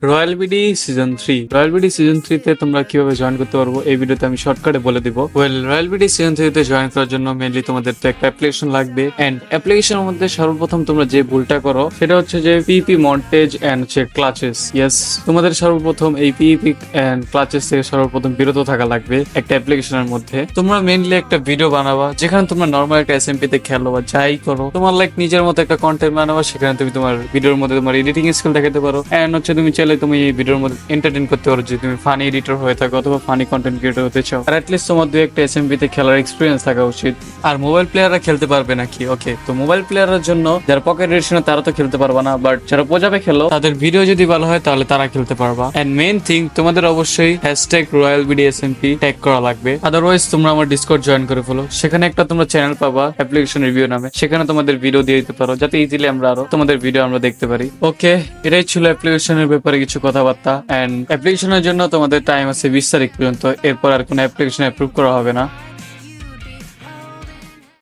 Royal BD season 3 তে তোমরা কিভাবে জয়েন করতে পারবো এই ভিডিওতে আমি শর্টকাটে বলে দিব। রয়্যাল বিডি সিজন 3 তে জয়েন করার জন্য মেইনলি তোমাদের তো একটা অ্যাপ্লিকেশন লাগবে, এন্ড অ্যাপ্লিকেশনের মধ্যে সর্বপ্রথম তোমরা যে ভুলটা করো সেটা হচ্ছে যে পিপি মন্টেজ এন্ড হচ্ছে ক্লাচেস। ইয়েস, তোমাদের সর্বপ্রথম এই পিপি এন্ড ক্লাচেস থেকে সর্বপ্রথম বিরত থাকা লাগবে। একটা অ্যাপ্লিকেশনের মধ্যে তোমরা মেইনলি একটা ভিডিও বানাবা যেখানে তোমরা নর্মাল একটা এসএমপি তে খেলো বা যাই করো, তোমার লাইক নিজের মতো একটা কন্টেন্ট বানাবা। সেখানে তুমি তোমার ভিডিওর মধ্যে তোমার এডিটিং স্কিল দেখাতে পারো, এন্ড হচ্ছে তুমি চাইলে তুমি এই ভিডিওর মধ্যে এন্টারটেইন করতে পারো যদি তুমি ফানি এডিটর হয়ে থাকো অথবা ফানি কন্টেন্ট ক্রিয়েটর হতে চাও। আর অ্যাটলিস্ট তোমার দুই একটা এসএমপি তে খেলার এক্সপিরিয়েন্স থাকা উচিত। আর মোবাইল প্লেয়াররা খেলতে পারবে নাকি? ওকে, তো মোবাইল প্লেয়ারের জন্য যারা পকেট এডিশনে তারা তো খেলতে পারবে না, বাট যারা পোজাবে খেলো তাদের ভিডিও যদি ভালো হয় তাহলে তারা খেলতে পারবা। এন্ড মেইন থিং, তোমাদের অবশ্যই hashtag royal BD SMP tag করা লাগবে। আদারওয়াইজ তোমরা আমার ডিসকর্ড জয়েন করে ফেলো, সেখানে একটা তোমরা চ্যানেল পাবা অ্যাপ্লিকেশন রিভিউ নামে, সেখানে তোমাদের ভিডিও দিয়ে দিতে পারো যাতে ইজিলি আমরা আরো তোমাদের ভিডিও আমরা দেখতে পারি। ওকে, এটাই ছিল অ্যাপ্লিকেশনের ব্যাপারে কিছু কথাবার্তা। এন্ড অ্যাপ্লিকেশনের জন্য তোমাদের টাইম আছে 20 তারিখ পর্যন্ত, এরপর আর কোনো অ্যাপ্লিকেশন অ্যাপ্রুভ করা হবে না।